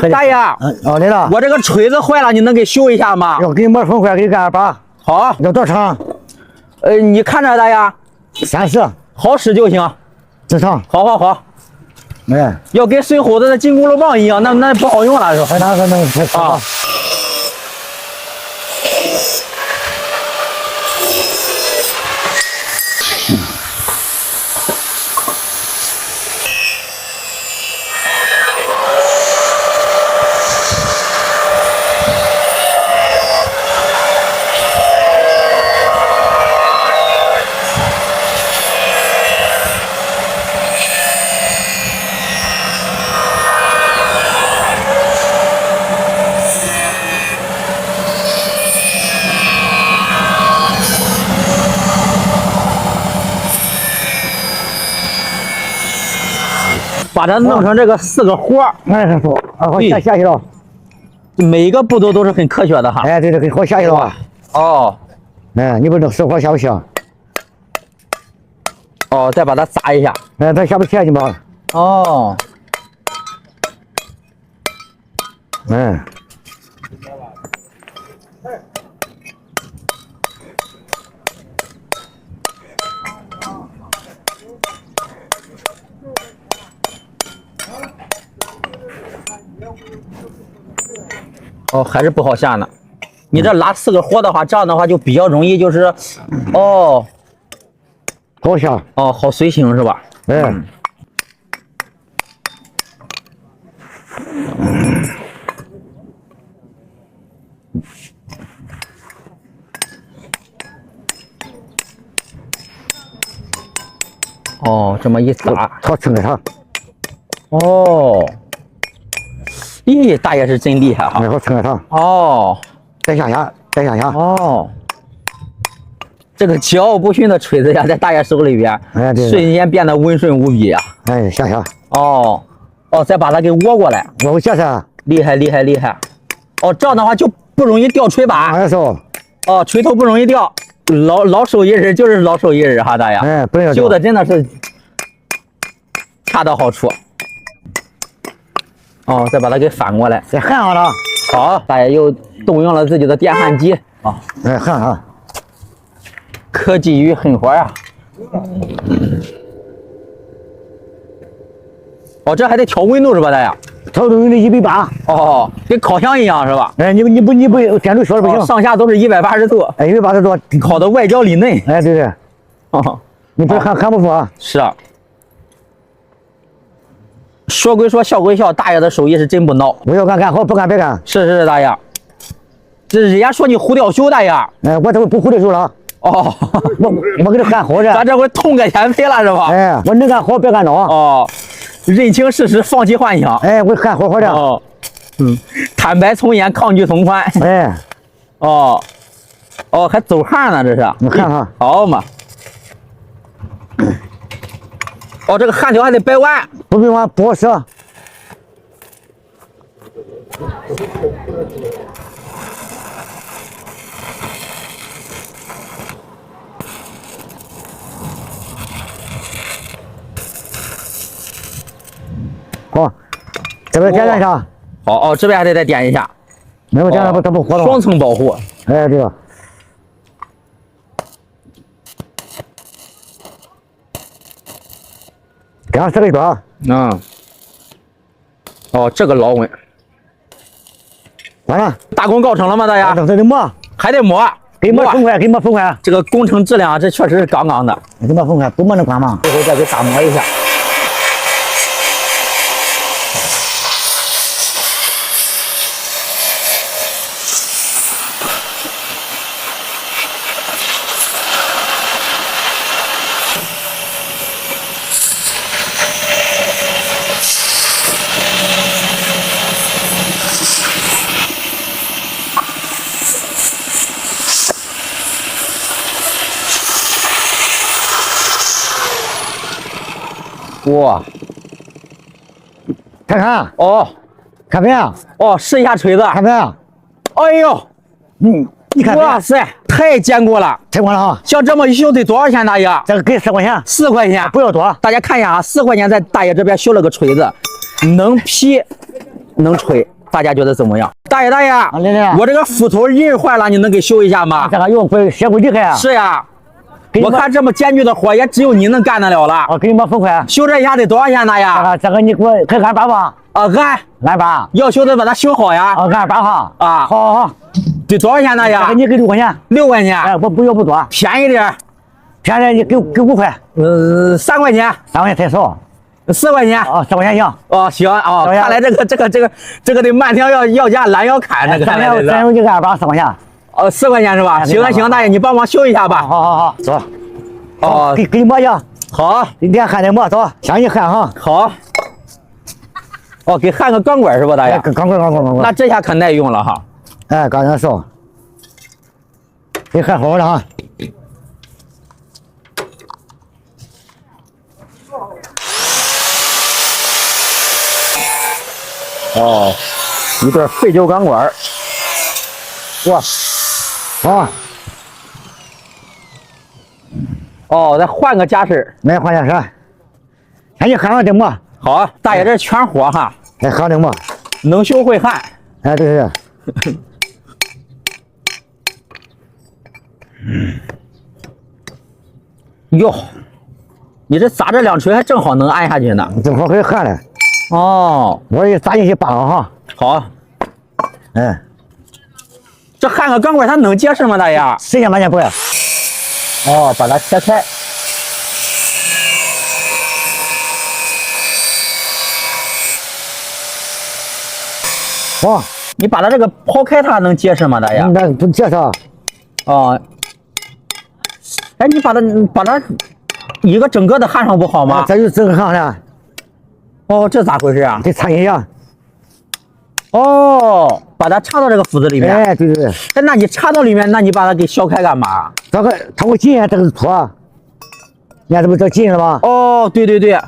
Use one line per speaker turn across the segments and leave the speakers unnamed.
大爷，
哦，来了。
我这个锤子坏了，你能给修一下吗？
要给你磨缝坏，给你干2把。
好。
要多长？
你看着，大爷。
30。
好使就行。
正常。
好。
哎。
要跟水猴子的金箍棒一样，那不好用了是吧？
那可能太长了。
把它弄成这个4个活儿，
哎，说好下去了。
每一个步骤都是很科学的哈。
哎，对，好下去了吧？
哦。
哎，你不知道手活下不下？
哦，再把它砸一下。
哎，它下不去就罢了。
哦。
嗯。
哦，还是不好下呢。你这拉4个活的话，这样的话就比较容易，就是，哦，
好下。
哦，好随行是吧？
嗯。
哦，这么一砸，
好撑开它。
哦。咦，大爷是真厉害哈！
好撑开它。
哦。
再下。
哦。这个桀骜不驯的锤子呀，在大爷手里边，
哎，对，
瞬间变得温顺无比啊！
哎，下。
哦，再把它给窝过来。
我下噻。
厉害。哦，这样的话就不容易掉锤把。
哎，说。
哦，锤头不容易掉。老手艺人就是老手艺人哈，大爷。
哎，不要
修的真的是恰到好处。哦，再把它给反过来，
再焊上了。
好，大爷又动用了自己的电焊机啊。
哎，焊上。
科技与狠活呀！哦，这还得调温度是吧，大爷？
调温度180。
哦，跟烤箱一样是吧？
哎，你不电炉学的不行，
上下都是180度。
哎，180度，
烤的外焦里嫩。
哎，对。
哦，
你这焊不服啊？
是啊。说归说，笑归笑，大爷的手艺是真不孬。
我要干好，不干别干。
是，大爷。这人家说你胡吊修，大爷。
哎，我这回不胡吊修了。
哦，
我给他干好着。
咱这回痛改前非了是吧？
哎，我能干好别干孬。
哦，认清事实，放弃幻想。
哎，我干好的。
哦，坦白从严，抗拒从宽。
哎，
哦，还走焊呢，这是。
你看看。
好嘛。哦，这个焊条还得掰弯。
不掰弯不好使。好，这边点燃上。
好，这边还得再点一下。
没有点燃它不活动。
双层保护。
哎，对吧？给上4个一段。
哦，这个老稳。
完了。
大功告成了吗，大爷？
这得磨，
还得磨。
给磨分块。
这个工程质量这确实是杠杠的。
给磨分块，不磨能关吗？
这回再给打磨一下。哇，
看看
哦，
看怎么样？
哦，试一下锤子，
看怎么样？
哎呦，
你看，
哇塞，太坚固了，
太光了哈！
像这么一修得多少钱，大爷？
这个给4块钱
，4块钱，
不要多。
大家看一下啊，4块钱在大爷这边修了个锤子，能劈能吹，大家觉得怎么样？大爷，
来来，
我这个斧头印坏了，你能给修一下吗？
这个用鬼学鬼厉害啊！
是呀，我看这么艰巨的活，也只有你能干得了了。
我给你们付款。
修这一下得多少钱呢呀？
这个你给我按8吧。按8。
要修得把它修好呀。
按8哈。
啊，
好。
得多少钱呢呀？
给你给6块钱。
6块钱。
哎，我不要不多，
便宜点。
便宜你给5块。
3块钱。
3块钱太少。
4块钱。
4块钱行。
行看来这个得慢条要价拦腰砍那个。
咱要就按8，4块钱。
4块钱是吧？行，大爷你帮忙修一下吧。
好，走。给你磨去。
好，
你先焊点磨，走，先你焊哈。
好。给焊个钢管是吧，大爷？
钢管。
那这下可耐用了哈。
哎，刚才说，给焊好了哈。
一对废旧钢管。哇，再换个夹式。
来换夹式，先你焊上点磨。
好，大爷这是全活哈。
来焊点磨，
能修会焊。
哎，对。
哟，你这砸这2锤还正好能按下去呢。
正好可以焊了。
我
一砸进去扒哈。
好。
哎，
这焊个钢管它能结实吗，大爷
？10件8件不会。
把它切开。你把它这个抛开，它能结实吗，大爷？
那不结实。
哎，你把它一个整个的焊上不好吗？
这就整个焊上。
这咋回事啊？
得插进去。
把它插到这个斧子里面。
哎，对。
哎，那你插到里面，那你把它给削开干嘛？
它会紧下，这个是托。你看这不这紧了吗？
对。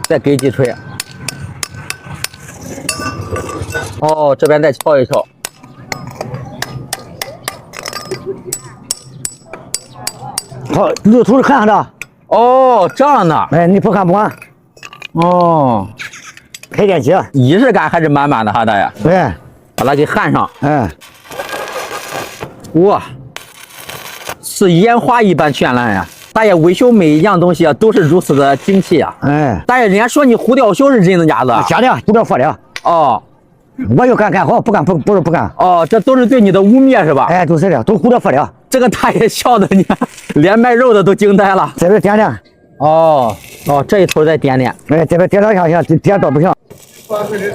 再给几锤。这边再敲一敲。
好，路途是焊上的。
这样的。
哎，你不焊不管。开电机。
仪式感还是满满的哈，大爷。
对。
把它给焊上。哇，是烟花一般绚烂呀！大爷维修每一样东西啊，都是如此的精细啊。大爷，人家说你胡吊修是真的假的？
假的，胡吊佛的。我就干好，不干不是不干。
这都是对你的污蔑是吧？
哎，都是的，都胡吊佛的。
这个大爷笑的你连卖肉的都惊呆了。
这边点点。
这一头再点点。
哎，这边点两下行，点到不行。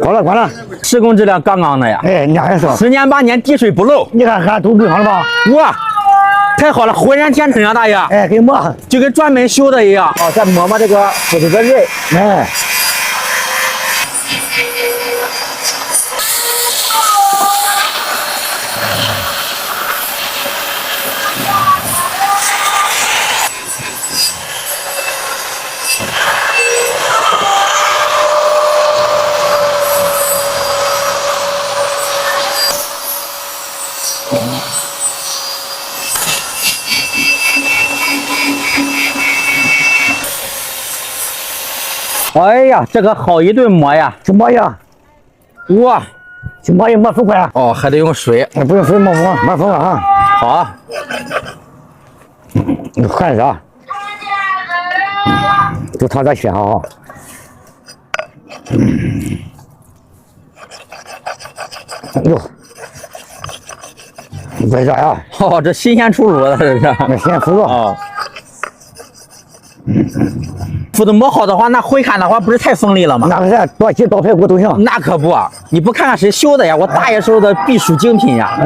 关了。
施工质量杠杠的呀。
哎，你还说
10年8年滴水不漏。
你看都规上了吧？
哇，太好了，浑然天成啊，大爷。
哎，给磨，
就跟专门修的一样。再磨这个斧子的刃。哎呀，这个好一顿磨呀！
去磨呀！
哇，
去磨也磨手快。
还得用水。
不用水磨手了哈。
好。
焊上。就朝这切哈。哟，为啥呀？
这新鲜出炉的这是。
新鲜出炉。
斧子磨好的话，那回砍的话不是太锋利了吗？
那个是多鸡刀排骨都行。
那可不，你不看看谁修的呀？我大爷收的必属精品呀！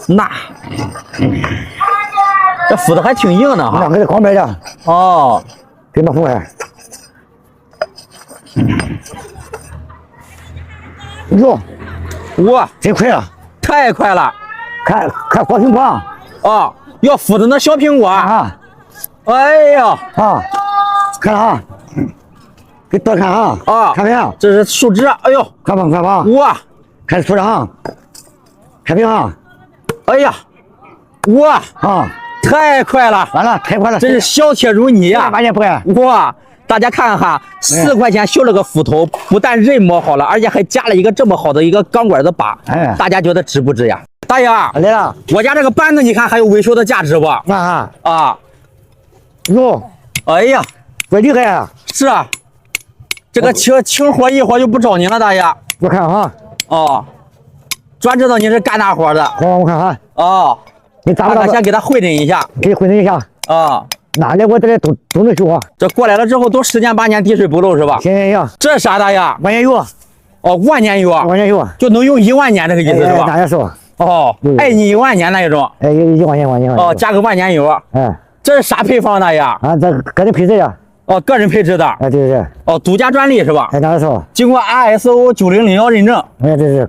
那这斧子还挺硬的哈。
那个是刚买的。给我回来。哟，
哇，
真快啊！
太快了！
看小苹果。
要斧子那小苹果。哎呀！
看啊，给多看啊！看没有？
这是树枝。哎呦，
看吧。
哇，
看树上，看没有？
哎呀，哇，太快了！
完了，太快了，
真是削铁如泥呀！
完全不干。
哇，大大家看哈，4块钱修了个斧头，不但刃磨好了，而且还加了一个这么好的一个钢管的把。大家觉得值不值呀？大爷，
来了，
我家这个扳子你看还有维修的价值不？
啊，
哟，哎呀，
怪厉害啊！
是啊，这个轻活一会儿就不找您了，大爷。
我看哈。
专知道你是干大活的。
好，我看哈。你咋不？
先给他会诊一下。
给你会诊一下。哪来我这里都能修啊？
这过来了之后都10年8年滴水不漏是吧？
行。
这是啥大爷？
万年油。
万年油。
万年油
就能用1万年这个意思是吧？
那也是。
爱你1万年那一种。
1万年。
加个万年油。这是啥配方大爷？
这个人配置的。
个人配置的。
对。
独家专利是吧？
那也是。
经过 ISO 9001认证。
对，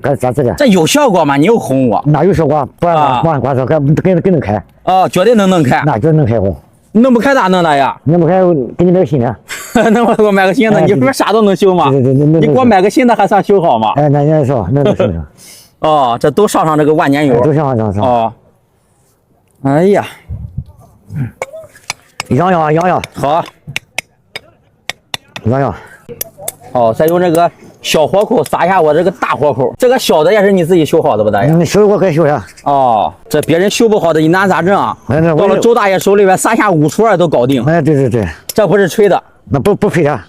搁咱这里。
这有效果吗？你又哄我。
哪有效果？不然光说给能开。
绝对能开。
那绝对能开不？
弄不开咋弄的呀？
弄不开，给你买个新的。
能给我买个新的？你不是啥都能修吗？
对，
你给我买个新的还算修好吗？
那也是，那都是。
这都上这个万年油。
都上。
哎呀，
养。
好。
养。
再用这个小活口撒一下我这个大活口。这个小的也是你自己修好的吧，大爷？
修我可以修呀。
这别人修不好的一难咋整啊？到了周大爷手里边，3下5除2都搞定。
对。
这不是吹的，
那不费的。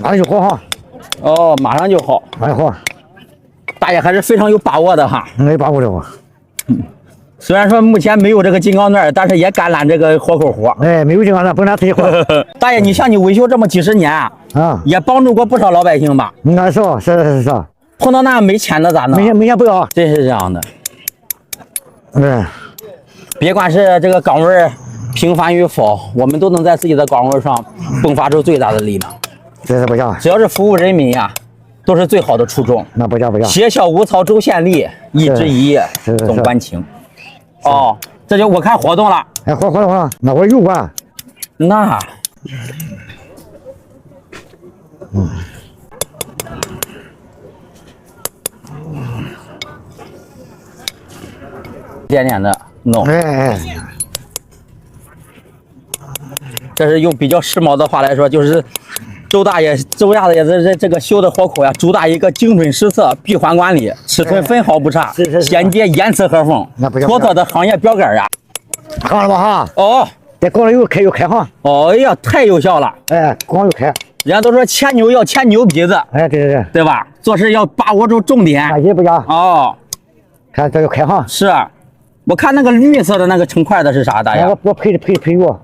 马上就好哈。
马上就好。大爷还是非常有把握的哈。
有把握的。
虽然说目前没有这个金刚钻，但是也敢揽这个活口活。
没有金刚钻不拿自己活。
大爷，你像你维修这么几十年也帮助过不少老百姓吧？
那是。
碰到那没钱的咋弄？
没钱不要。
真是这样的。别管是这个岗位平凡与否，我们都能在自己的岗位上迸发出最大的力量。
这是不假。
只要是服务人民呀，都是最好的初衷。
那不假。
写小无曹州县吏，一枝一叶总关情。这就我看活动了。
活动了，那我有啊。
那。点点的弄。这是用比较时髦的话来说，就是周大爷这个修的活口呀，主打一个精准施测、闭环管理，尺寸分毫不差，衔接严丝合缝，妥妥的行业标杆呀。
看了吧哈？这光有开哈。
哎呀，太有效了。
光有开。
人家都说牵牛要牵牛鼻子。对吧？做事要把握住重点。
也不假。看这个开哈。
是。我看那个绿色的那个成块的是啥大爷？
我配油。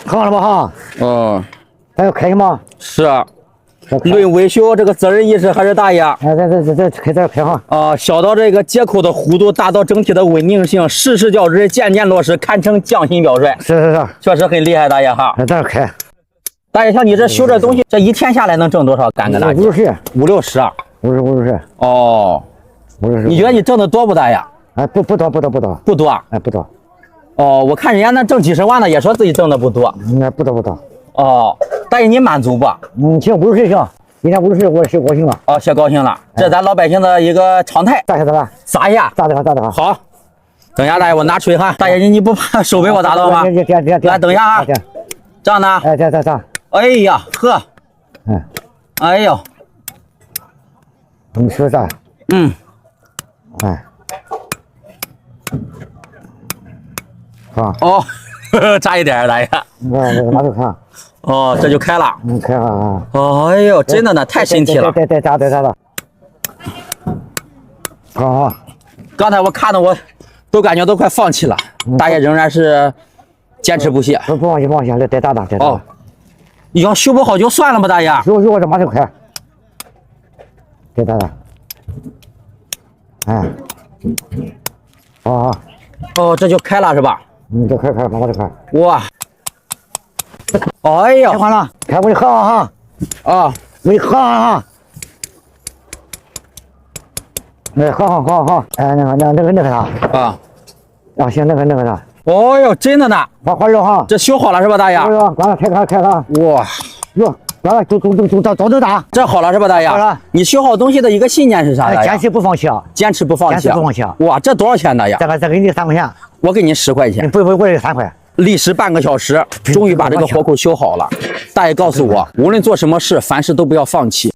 看了吧哈？还要开什么？
是。论维修这个责任意识还是大爷。
这开哈。
小到这个接口的弧度，大到整体的稳定性，事事较真，件件落实，堪称匠心表率。
是。
确实很厉害，大爷哈。
这开。
大爷，像你这修这东西，这一天下来能挣多少？干个大
50、
50啊
？50。50。
你觉得你挣的多不，大爷？
不多。不多。
不多。我看人家那挣几十万的，也说自己挣的不多。
不多。
大爷，你满足不？
行，50行。今天50，我高兴了。
学高兴了，这咱老百姓的一个常态。撒一下。
炸的好。
好。等一下，大爷，我拿锤哈。大爷，你不怕手被我砸到吗？来，等一下啊。这样呢？
这。
哎呀呵，哎呦，
你说啥？
差一点，大爷。
拿走看。
这就开了。
开了。
哎呦，真的呢，太神奇了。
炸了。好。
刚才我看的我都感觉都快放弃了，大爷仍然是坚持不懈。
不放心，来再炸。
你要修不好就算了吧，大爷。
修我这马上开。再炸。
这就开了是吧？
这开，马上开。
哇！哎呀，
开完了，开我的喝哈。我喝哈。好。那个啥。行，那个啥。
哦哟，真的呢。
花热哈。
这修好了是吧，大爷？
刚才开了。
哇！
哟，完了，都打。
这好了是吧，大爷？
好了。
你修好东西的一个信念是啥？
坚持不放弃啊！
坚持不放弃。
坚持不放弃。
哇，这多少钱，大爷？
再给你3块钱。
我给你10块钱。
不，我这3块。
历时半个小时，终于把这个活口修好了。大爷告诉我，无论做什么事，凡事都不要放弃。